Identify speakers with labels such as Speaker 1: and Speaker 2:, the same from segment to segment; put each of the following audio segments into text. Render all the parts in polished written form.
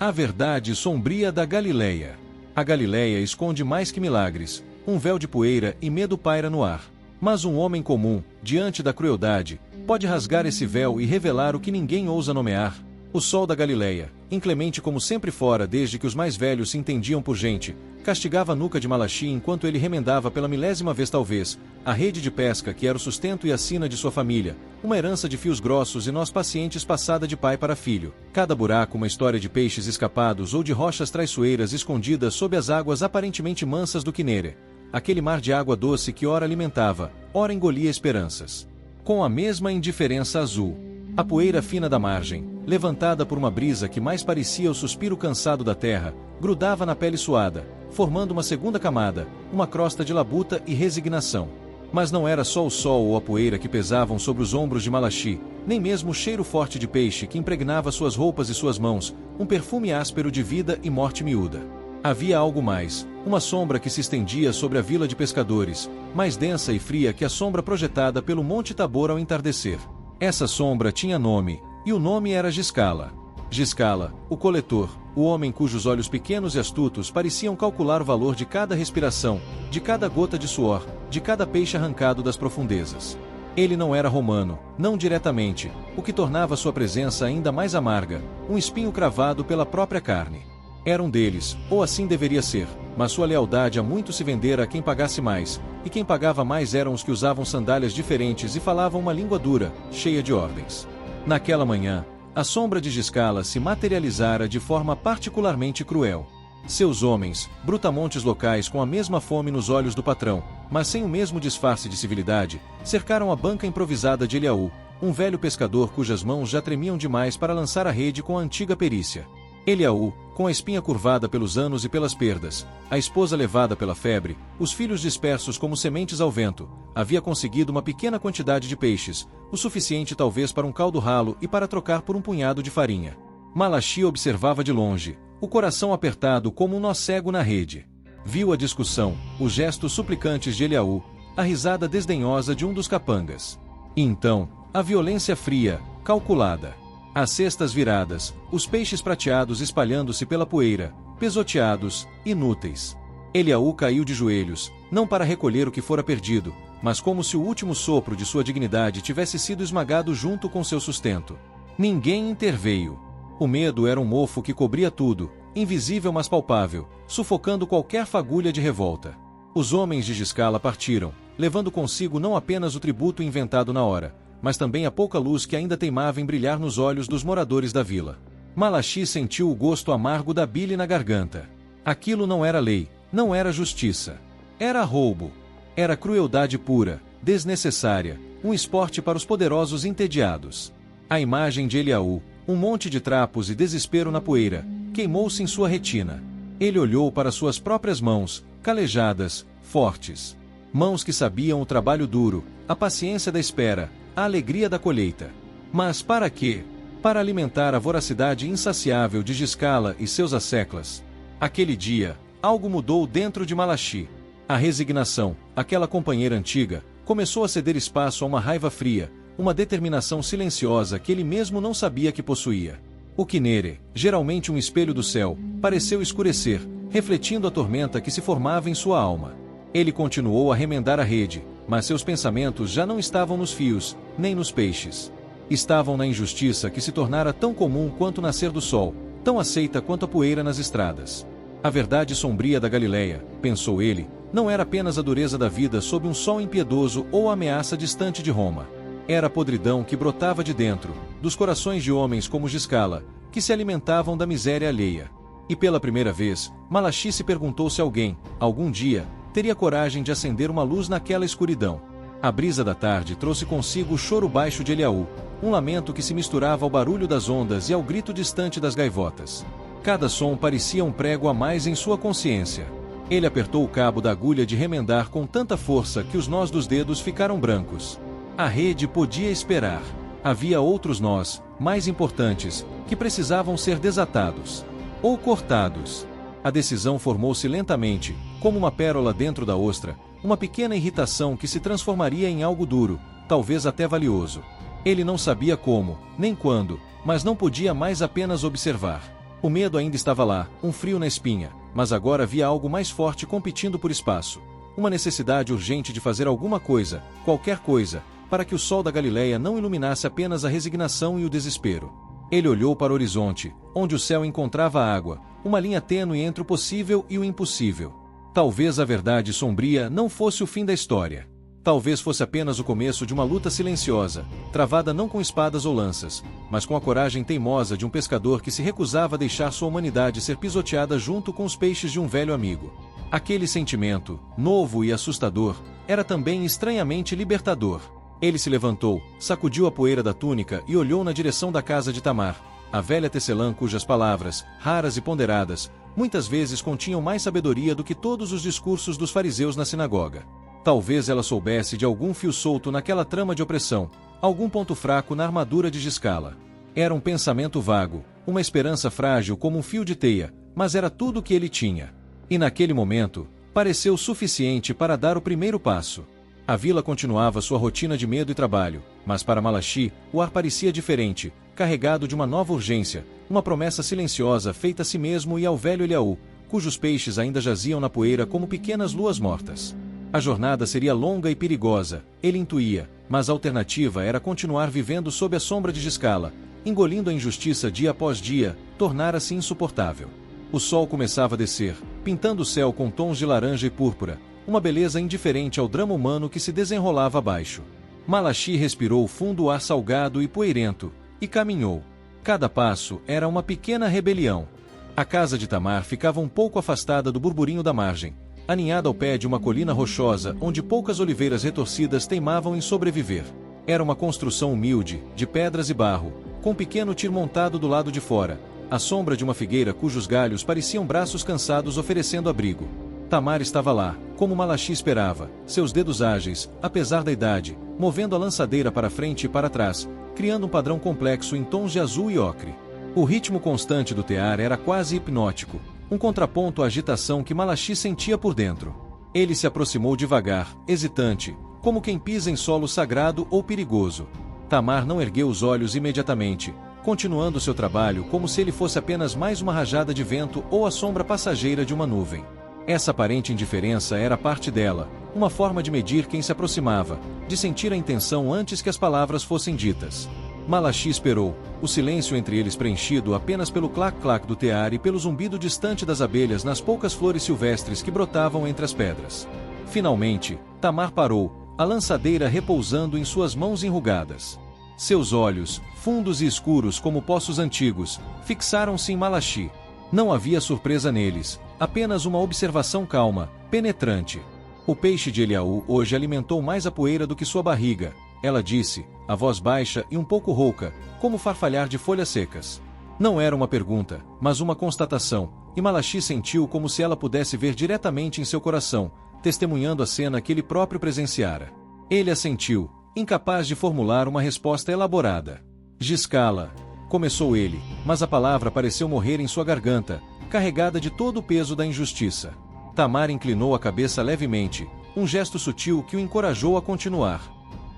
Speaker 1: A verdade sombria da Galileia. A Galileia esconde mais que milagres, um véu de poeira e medo paira no ar. Mas um homem comum, diante da crueldade, pode rasgar esse véu e revelar o que ninguém ousa nomear. O sol da Galileia, inclemente como sempre fora desde que os mais velhos se entendiam por gente, castigava a nuca de Malachi enquanto ele remendava pela milésima vez talvez, a rede de pesca que era o sustento e a sina de sua família, uma herança de fios grossos e nós pacientes passada de pai para filho. Cada buraco uma história de peixes escapados ou de rochas traiçoeiras escondidas sob as águas aparentemente mansas do Quinere. Aquele mar de água doce que ora alimentava, ora engolia esperanças. Com a mesma indiferença azul. A poeira fina da margem, levantada por uma brisa que mais parecia o suspiro cansado da terra, grudava na pele suada, formando uma segunda camada, uma crosta de labuta e resignação. Mas não era só o sol ou a poeira que pesavam sobre os ombros de Malachi, nem mesmo o cheiro forte de peixe que impregnava suas roupas e suas mãos, um perfume áspero de vida e morte miúda. Havia algo mais, uma sombra que se estendia sobre a vila de pescadores, mais densa e fria que a sombra projetada pelo Monte Tabor ao entardecer. Essa sombra tinha nome, e o nome era Giscala. Giscala, o coletor, o homem cujos olhos pequenos e astutos pareciam calcular o valor de cada respiração, de cada gota de suor, de cada peixe arrancado das profundezas. Ele não era romano, não diretamente, o que tornava sua presença ainda mais amarga, um espinho cravado pela própria carne. Era um deles, ou assim deveria ser, mas sua lealdade a muito se vendera a quem pagasse mais, e quem pagava mais eram os que usavam sandálias diferentes e falavam uma língua dura, cheia de ordens. Naquela manhã, a sombra de Giscala se materializara de forma particularmente cruel. Seus homens, brutamontes locais com a mesma fome nos olhos do patrão, mas sem o mesmo disfarce de civilidade, cercaram a banca improvisada de Eliaú, um velho pescador cujas mãos já tremiam demais para lançar a rede com a antiga perícia. Eliaú, com a espinha curvada pelos anos e pelas perdas, a esposa levada pela febre, os filhos dispersos como sementes ao vento, havia conseguido uma pequena quantidade de peixes, o suficiente talvez para um caldo ralo e para trocar por um punhado de farinha. Malachi observava de longe, o coração apertado como um nó cego na rede. Viu a discussão, os gestos suplicantes de Eliaú, a risada desdenhosa de um dos capangas. E então, a violência fria, calculada. As cestas viradas, os peixes prateados espalhando-se pela poeira, pesoteados, inúteis. Eliaú caiu de joelhos, não para recolher o que fora perdido, mas como se o último sopro de sua dignidade tivesse sido esmagado junto com seu sustento. Ninguém interveio. O medo era um mofo que cobria tudo, invisível mas palpável, sufocando qualquer fagulha de revolta. Os homens de Giscala partiram, levando consigo não apenas o tributo inventado na hora, mas também a pouca luz que ainda teimava em brilhar nos olhos dos moradores da vila. Malachi sentiu o gosto amargo da bile na garganta. Aquilo não era lei, não era justiça. Era roubo. Era crueldade pura, desnecessária, um esporte para os poderosos entediados. A imagem de Eliaú, um monte de trapos e desespero na poeira, queimou-se em sua retina. Ele olhou para suas próprias mãos, calejadas, fortes. Mãos que sabiam o trabalho duro, a paciência da espera, a alegria da colheita. Mas para quê? Para alimentar a voracidade insaciável de Giscala e seus asseclas. Aquele dia, algo mudou dentro de Malachi. A resignação, aquela companheira antiga, começou a ceder espaço a uma raiva fria, uma determinação silenciosa que ele mesmo não sabia que possuía. O Quinere, geralmente um espelho do céu, pareceu escurecer, refletindo a tormenta que se formava em sua alma. Ele continuou a remendar a rede, mas seus pensamentos já não estavam nos fios, nem nos peixes. Estavam na injustiça que se tornara tão comum quanto o nascer do sol, tão aceita quanto a poeira nas estradas. A verdade sombria da Galileia, pensou ele, não era apenas a dureza da vida sob um sol impiedoso ou a ameaça distante de Roma. Era a podridão que brotava de dentro, dos corações de homens como Giscala, que se alimentavam da miséria alheia. E pela primeira vez, Malachi se perguntou se alguém, algum dia, teria coragem de acender uma luz naquela escuridão. A brisa da tarde trouxe consigo o choro baixo de Eliaú, um lamento que se misturava ao barulho das ondas e ao grito distante das gaivotas. Cada som parecia um prego a mais em sua consciência. Ele apertou o cabo da agulha de remendar com tanta força que os nós dos dedos ficaram brancos. A rede podia esperar. Havia outros nós, mais importantes, que precisavam ser desatados. Ou cortados. A decisão formou-se lentamente, como uma pérola dentro da ostra, uma pequena irritação que se transformaria em algo duro, talvez até valioso. Ele não sabia como, nem quando, mas não podia mais apenas observar. O medo ainda estava lá, um frio na espinha, mas agora havia algo mais forte competindo por espaço. Uma necessidade urgente de fazer alguma coisa, qualquer coisa, para que o sol da Galileia não iluminasse apenas a resignação e o desespero. Ele olhou para o horizonte, onde o céu encontrava a água, uma linha tênue entre o possível e o impossível. Talvez a verdade sombria não fosse o fim da história. Talvez fosse apenas o começo de uma luta silenciosa, travada não com espadas ou lanças, mas com a coragem teimosa de um pescador que se recusava a deixar sua humanidade ser pisoteada junto com os peixes de um velho amigo. Aquele sentimento, novo e assustador, era também estranhamente libertador. Ele se levantou, sacudiu a poeira da túnica e olhou na direção da casa de Tamar, a velha tecelã cujas palavras, raras e ponderadas, muitas vezes continham mais sabedoria do que todos os discursos dos fariseus na sinagoga. Talvez ela soubesse de algum fio solto naquela trama de opressão, algum ponto fraco na armadura de Giscala. Era um pensamento vago, uma esperança frágil como um fio de teia, mas era tudo o que ele tinha. E naquele momento, pareceu suficiente para dar o primeiro passo. A vila continuava sua rotina de medo e trabalho, mas para Malachi, o ar parecia diferente, carregado de uma nova urgência, uma promessa silenciosa feita a si mesmo e ao velho Eliaú, cujos peixes ainda jaziam na poeira como pequenas luas mortas. A jornada seria longa e perigosa, ele intuía, mas a alternativa era continuar vivendo sob a sombra de Giscala, engolindo a injustiça dia após dia, tornara-se insuportável. O sol começava a descer, pintando o céu com tons de laranja e púrpura, uma beleza indiferente ao drama humano que se desenrolava abaixo. Malachi respirou fundo o ar salgado e poeirento, e caminhou. Cada passo era uma pequena rebelião. A casa de Tamar ficava um pouco afastada do burburinho da margem, aninhada ao pé de uma colina rochosa onde poucas oliveiras retorcidas teimavam em sobreviver. Era uma construção humilde, de pedras e barro, com um pequeno tir montado do lado de fora, à sombra de uma figueira cujos galhos pareciam braços cansados oferecendo abrigo. Tamar estava lá, como Malachi esperava, seus dedos ágeis, apesar da idade, movendo a lançadeira para frente e para trás, criando um padrão complexo em tons de azul e ocre. O ritmo constante do tear era quase hipnótico, um contraponto à agitação que Malachi sentia por dentro. Ele se aproximou devagar, hesitante, como quem pisa em solo sagrado ou perigoso. Tamar não ergueu os olhos imediatamente, continuando seu trabalho como se ele fosse apenas mais uma rajada de vento ou a sombra passageira de uma nuvem. Essa aparente indiferença era parte dela, uma forma de medir quem se aproximava, de sentir a intenção antes que as palavras fossem ditas. Malachi esperou, o silêncio entre eles preenchido apenas pelo clac-clac do tear e pelo zumbido distante das abelhas nas poucas flores silvestres que brotavam entre as pedras. Finalmente, Tamar parou, a lançadeira repousando em suas mãos enrugadas. Seus olhos, fundos e escuros como poços antigos, fixaram-se em Malachi. Não havia surpresa neles, apenas uma observação calma, penetrante. O peixe de Eliaú hoje alimentou mais a poeira do que sua barriga, ela disse, a voz baixa e um pouco rouca, como farfalhar de folhas secas. Não era uma pergunta, mas uma constatação, e Malachi sentiu como se ela pudesse ver diretamente em seu coração, testemunhando a cena que ele próprio presenciara. Ele assentiu, incapaz de formular uma resposta elaborada. Giscala, começou ele, mas a palavra pareceu morrer em sua garganta, carregada de todo o peso da injustiça. Tamar inclinou a cabeça levemente, um gesto sutil que o encorajou a continuar.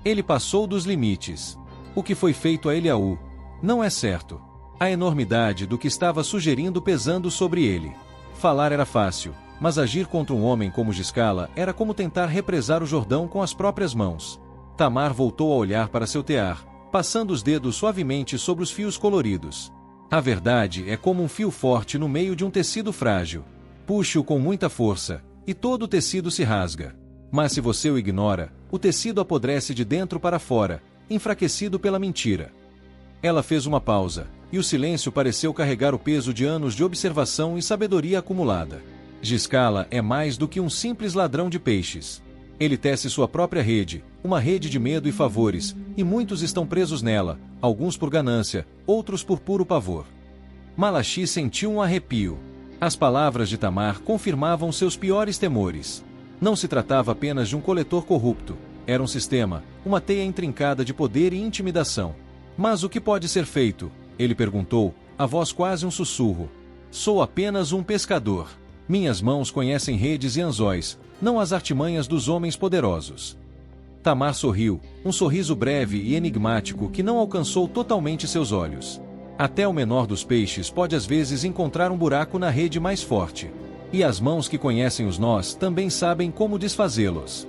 Speaker 1: Ele passou dos limites. O que foi feito a Eliaú? Não é certo. A enormidade do que estava sugerindo pesando sobre ele. Falar era fácil, mas agir contra um homem como Giscala era como tentar represar o Jordão com as próprias mãos. Tamar voltou a olhar para seu tear, passando os dedos suavemente sobre os fios coloridos. A verdade é como um fio forte no meio de um tecido frágil. Puxe-o com muita força, e todo o tecido se rasga. Mas se você o ignora, o tecido apodrece de dentro para fora, enfraquecido pela mentira. Ela fez uma pausa, e o silêncio pareceu carregar o peso de anos de observação e sabedoria acumulada. Giscala é mais do que um simples ladrão de peixes. Ele tece sua própria rede, uma rede de medo e favores, e muitos estão presos nela, alguns por ganância, outros por puro pavor. Malachi sentiu um arrepio. As palavras de Tamar confirmavam seus piores temores. Não se tratava apenas de um coletor corrupto, era um sistema, uma teia intrincada de poder e intimidação. Mas o que pode ser feito? Ele perguntou, a voz quase um sussurro. Sou apenas um pescador. Minhas mãos conhecem redes e anzóis, não as artimanhas dos homens poderosos. Tamar sorriu, um sorriso breve e enigmático que não alcançou totalmente seus olhos. Até o menor dos peixes pode às vezes encontrar um buraco na rede mais forte. E as mãos que conhecem os nós também sabem como desfazê-los.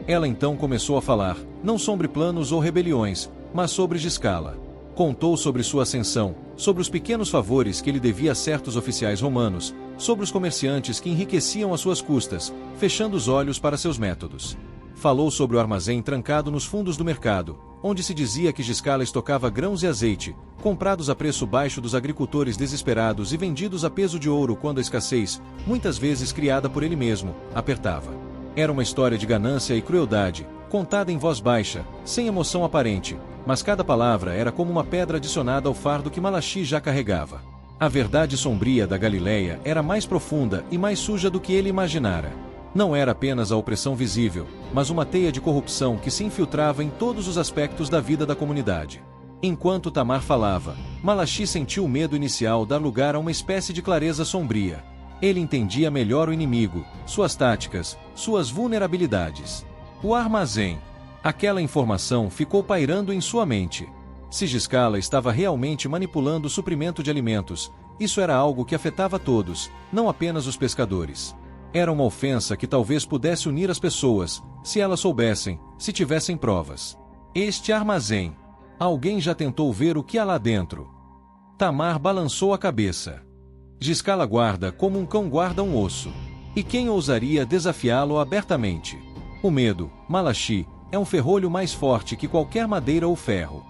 Speaker 1: Ela então começou a falar, não sobre planos ou rebeliões, mas sobre Giscala. Contou sobre sua ascensão, sobre os pequenos favores que ele devia a certos oficiais romanos, sobre os comerciantes que enriqueciam às suas custas, fechando os olhos para seus métodos. Falou sobre o armazém trancado nos fundos do mercado, onde se dizia que Giscala estocava grãos e azeite, comprados a preço baixo dos agricultores desesperados e vendidos a peso de ouro quando a escassez, muitas vezes criada por ele mesmo, apertava. Era uma história de ganância e crueldade, contada em voz baixa, sem emoção aparente, mas cada palavra era como uma pedra adicionada ao fardo que Malachi já carregava. A verdade sombria da Galileia era mais profunda e mais suja do que ele imaginara. Não era apenas a opressão visível, mas uma teia de corrupção que se infiltrava em todos os aspectos da vida da comunidade. Enquanto Tamar falava, Malachi sentiu o medo inicial dar lugar a uma espécie de clareza sombria. Ele entendia melhor o inimigo, suas táticas, suas vulnerabilidades. O armazém. Aquela informação ficou pairando em sua mente. Se Giscala estava realmente manipulando o suprimento de alimentos, isso era algo que afetava todos, não apenas os pescadores. Era uma ofensa que talvez pudesse unir as pessoas, se elas soubessem, se tivessem provas. Este armazém. Alguém já tentou ver o que há lá dentro? Tamar balançou a cabeça. Giscala guarda como um cão guarda um osso. E quem ousaria desafiá-lo abertamente? O medo, Malachi, é um ferrolho mais forte que qualquer madeira ou ferro.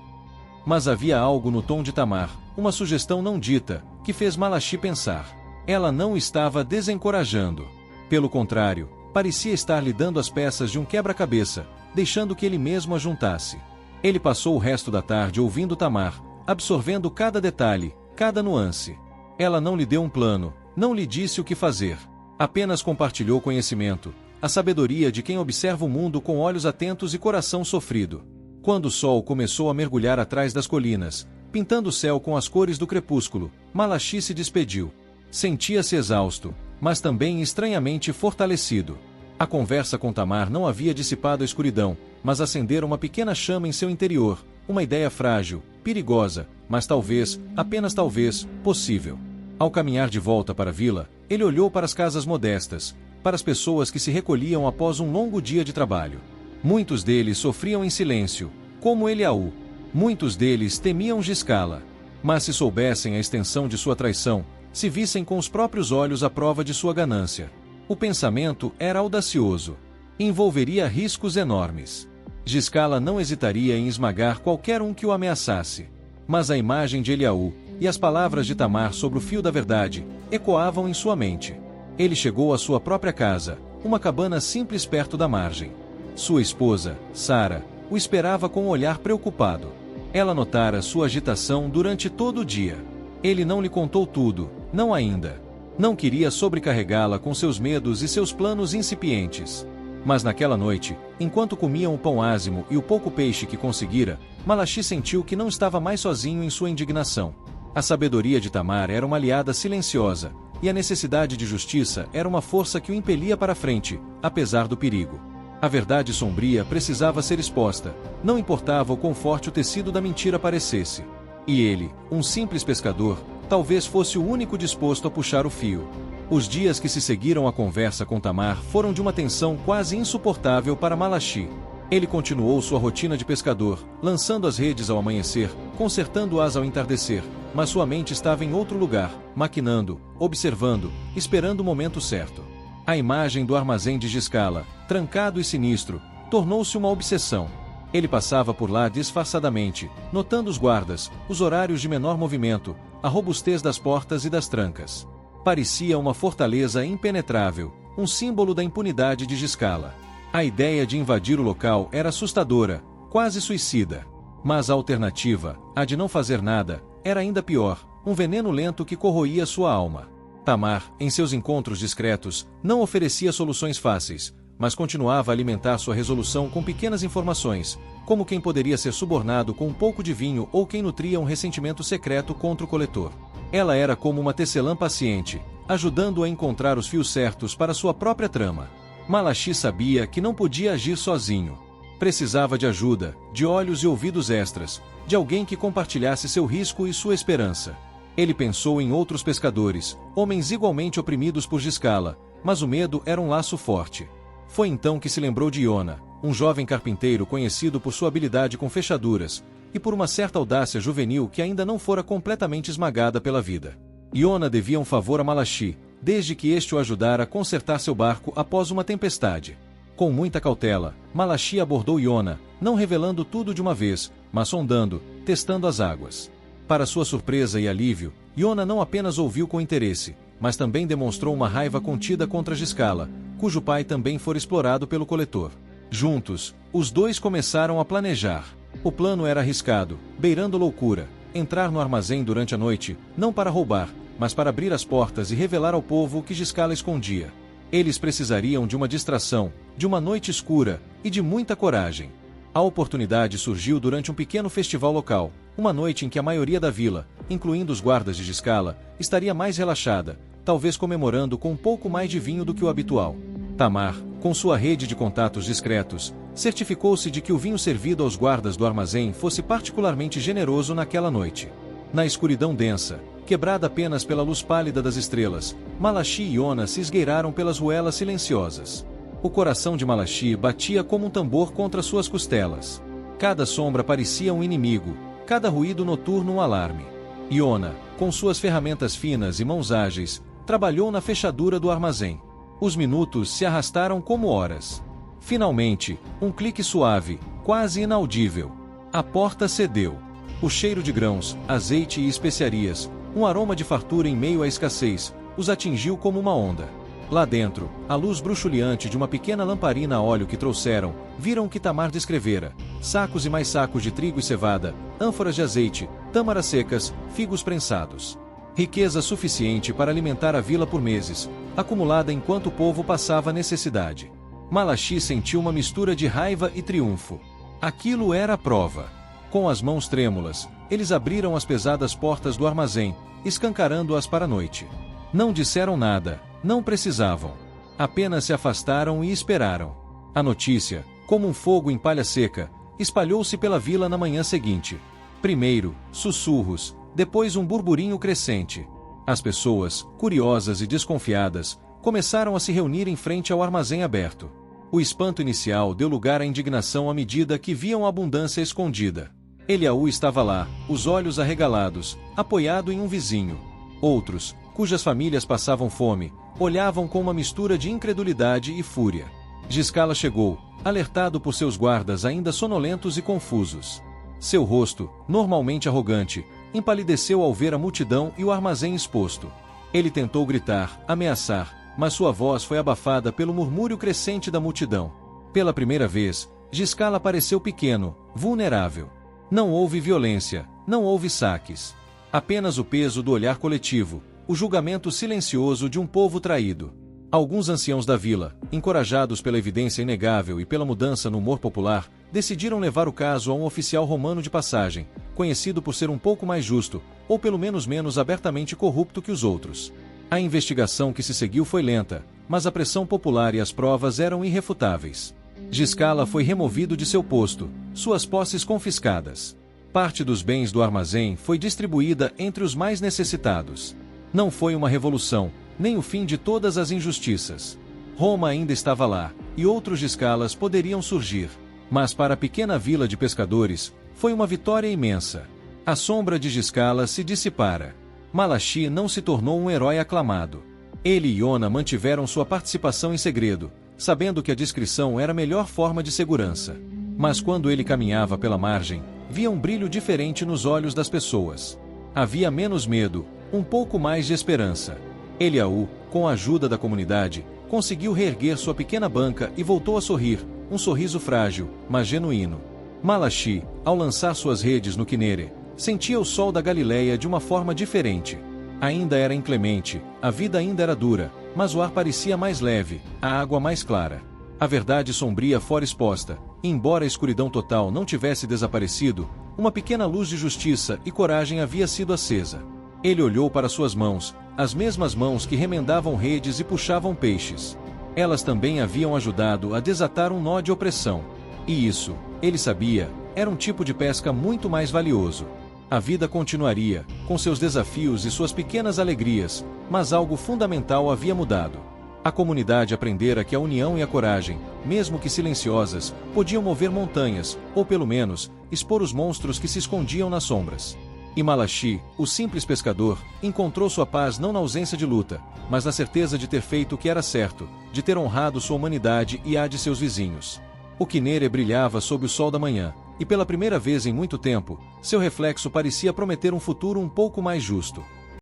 Speaker 1: Mas havia algo no tom de Tamar, uma sugestão não dita, que fez Malachi pensar. Ela não estava desencorajando. Pelo contrário, parecia estar lhe dando as peças de um quebra-cabeça, deixando que ele mesmo a juntasse. Ele passou o resto da tarde ouvindo Tamar, absorvendo cada detalhe, cada nuance. Ela não lhe deu um plano, não lhe disse o que fazer. Apenas compartilhou conhecimento, a sabedoria de quem observa o mundo com olhos atentos e coração sofrido. Quando o sol começou a mergulhar atrás das colinas, pintando o céu com as cores do crepúsculo, Malachi se despediu. Sentia-se exausto, mas também estranhamente fortalecido. A conversa com Tamar não havia dissipado a escuridão, mas acendera uma pequena chama em seu interior, uma ideia frágil, perigosa, mas talvez, apenas talvez, possível. Ao caminhar de volta para a vila, ele olhou para as casas modestas, para as pessoas que se recolhiam após um longo dia de trabalho. Muitos deles sofriam em silêncio, como Eliaú. Muitos deles temiam Giscala. Mas se soubessem a extensão de sua traição, se vissem com os próprios olhos a prova de sua ganância. O pensamento era audacioso. Envolveria riscos enormes. Giscala não hesitaria em esmagar qualquer um que o ameaçasse. Mas a imagem de Eliaú e as palavras de Tamar sobre o fio da verdade ecoavam em sua mente. Ele chegou à sua própria casa, uma cabana simples perto da margem. Sua esposa, Sara, o esperava com um olhar preocupado. Ela notara sua agitação durante todo o dia. Ele não lhe contou tudo, não ainda. Não queria sobrecarregá-la com seus medos e seus planos incipientes. Mas naquela noite, enquanto comiam o pão ázimo e o pouco peixe que conseguira, Malachi sentiu que não estava mais sozinho em sua indignação. A sabedoria de Tamar era uma aliada silenciosa, e a necessidade de justiça era uma força que o impelia para frente, apesar do perigo. A verdade sombria precisava ser exposta, não importava o quão forte o tecido da mentira parecesse. E ele, um simples pescador, talvez fosse o único disposto a puxar o fio. Os dias que se seguiram à conversa com Tamar foram de uma tensão quase insuportável para Malachi. Ele continuou sua rotina de pescador, lançando as redes ao amanhecer, consertando-as ao entardecer, mas sua mente estava em outro lugar, maquinando, observando, esperando o momento certo. A imagem do armazém de Giscala, trancado e sinistro, tornou-se uma obsessão. Ele passava por lá disfarçadamente, notando os guardas, os horários de menor movimento, a robustez das portas e das trancas. Parecia uma fortaleza impenetrável, um símbolo da impunidade de Giscala. A ideia de invadir o local era assustadora, quase suicida. Mas a alternativa, a de não fazer nada, era ainda pior, um veneno lento que corroía sua alma. Tamar, em seus encontros discretos, não oferecia soluções fáceis, mas continuava a alimentar sua resolução com pequenas informações, como quem poderia ser subornado com um pouco de vinho ou quem nutria um ressentimento secreto contra o coletor. Ela era como uma tecelã paciente, ajudando-o a encontrar os fios certos para sua própria trama. Malachi sabia que não podia agir sozinho. Precisava de ajuda, de olhos e ouvidos extras, de alguém que compartilhasse seu risco e sua esperança. Ele pensou em outros pescadores, homens igualmente oprimidos por Giscala, mas o medo era um laço forte. Foi então que se lembrou de Iona, um jovem carpinteiro conhecido por sua habilidade com fechaduras, e por uma certa audácia juvenil que ainda não fora completamente esmagada pela vida. Iona devia um favor a Malachi, desde que este o ajudara a consertar seu barco após uma tempestade. Com muita cautela, Malachi abordou Iona, não revelando tudo de uma vez, mas sondando, testando as águas. Para sua surpresa e alívio, Iona não apenas ouviu com interesse, mas também demonstrou uma raiva contida contra Giscala, cujo pai também fora explorado pelo coletor. Juntos, os dois começaram a planejar. O plano era arriscado, beirando loucura: entrar no armazém durante a noite, não para roubar, mas para abrir as portas e revelar ao povo o que Giscala escondia. Eles precisariam de uma distração, de uma noite escura e de muita coragem. A oportunidade surgiu durante um pequeno festival local, uma noite em que a maioria da vila, incluindo os guardas de Giscala, estaria mais relaxada, talvez comemorando com um pouco mais de vinho do que o habitual. Tamar, com sua rede de contatos discretos, certificou-se de que o vinho servido aos guardas do armazém fosse particularmente generoso naquela noite. Na escuridão densa, quebrada apenas pela luz pálida das estrelas, Malachi e Iona se esgueiraram pelas ruelas silenciosas. O coração de Malachi batia como um tambor contra suas costelas. Cada sombra parecia um inimigo, cada ruído noturno um alarme. Iona, com suas ferramentas finas e mãos ágeis, trabalhou na fechadura do armazém. Os minutos se arrastaram como horas. Finalmente, um clique suave, quase inaudível. A porta cedeu. O cheiro de grãos, azeite e especiarias, um aroma de fartura em meio à escassez, os atingiu como uma onda. Lá dentro, à luz bruxuleante de uma pequena lamparina a óleo que trouxeram, viram o que Tamar descrevera: sacos e mais sacos de trigo e cevada, ânforas de azeite, tâmaras secas, figos prensados. Riqueza suficiente para alimentar a vila por meses, acumulada enquanto o povo passava necessidade. Malachi sentiu uma mistura de raiva e triunfo. Aquilo era a prova. Com as mãos trêmulas, eles abriram as pesadas portas do armazém, escancarando-as para a noite. Não disseram nada, não precisavam. Apenas se afastaram e esperaram. A notícia, como um fogo em palha seca, espalhou-se pela vila na manhã seguinte. Primeiro, sussurros, depois um burburinho crescente. As pessoas, curiosas e desconfiadas, começaram a se reunir em frente ao armazém aberto. O espanto inicial deu lugar à indignação à medida que viam a abundância escondida. Eliaú estava lá, os olhos arregalados, apoiado em um vizinho. Outros, cujas famílias passavam fome, olhavam com uma mistura de incredulidade e fúria. Giscala chegou, alertado por seus guardas ainda sonolentos e confusos. Seu rosto, normalmente arrogante, empalideceu ao ver a multidão e o armazém exposto. Ele tentou gritar, ameaçar, mas sua voz foi abafada pelo murmúrio crescente da multidão. Pela primeira vez, Giscala pareceu pequeno, vulnerável. Não houve violência, não houve saques. Apenas o peso do olhar coletivo, o julgamento silencioso de um povo traído. Alguns anciãos da vila, encorajados pela evidência inegável e pela mudança no humor popular, decidiram levar o caso a um oficial romano de passagem, conhecido por ser um pouco mais justo, ou pelo menos abertamente corrupto que os outros. A investigação que se seguiu foi lenta, mas a pressão popular e as provas eram irrefutáveis. Giscala foi removido de seu posto, suas posses confiscadas. Parte dos bens do armazém foi distribuída entre os mais necessitados. Não foi uma revolução, nem o fim de todas as injustiças. Roma ainda estava lá, e outros Giscalas poderiam surgir. Mas para a pequena vila de pescadores, foi uma vitória imensa. A sombra de Giscala se dissipara. Malachi não se tornou um herói aclamado. Ele e Iona mantiveram sua participação em segredo, sabendo que a discrição era a melhor forma de segurança. Mas quando ele caminhava pela margem, via um brilho diferente nos olhos das pessoas. Havia menos medo, um pouco mais de esperança. Eliaú, com a ajuda da comunidade, conseguiu reerguer sua pequena banca e voltou a sorrir, um sorriso frágil, mas genuíno. Malachi, ao lançar suas redes no Quinere, sentia o sol da Galileia de uma forma diferente. Ainda era inclemente, a vida ainda era dura, mas o ar parecia mais leve, a água mais clara. A verdade sombria fora exposta, e embora a escuridão total não tivesse desaparecido, uma pequena luz de justiça e coragem havia sido acesa. Ele olhou para suas mãos, as mesmas mãos que remendavam redes e puxavam peixes. Elas também haviam ajudado a desatar um nó de opressão. E isso, ele sabia, era um tipo de pesca muito mais valioso. A vida continuaria, com seus desafios e suas pequenas alegrias, mas algo fundamental havia mudado. A comunidade aprendera que a união e a coragem, mesmo que silenciosas, podiam mover montanhas, ou pelo menos, expor os monstros que se escondiam nas sombras. E Malachi, o simples pescador, encontrou sua paz não na ausência de luta, mas na certeza de ter feito o que era certo, de ter honrado sua humanidade e a de seus vizinhos. O Kinere brilhava sob o sol da manhã, e pela primeira vez em muito tempo, seu reflexo parecia prometer um futuro um pouco mais justo.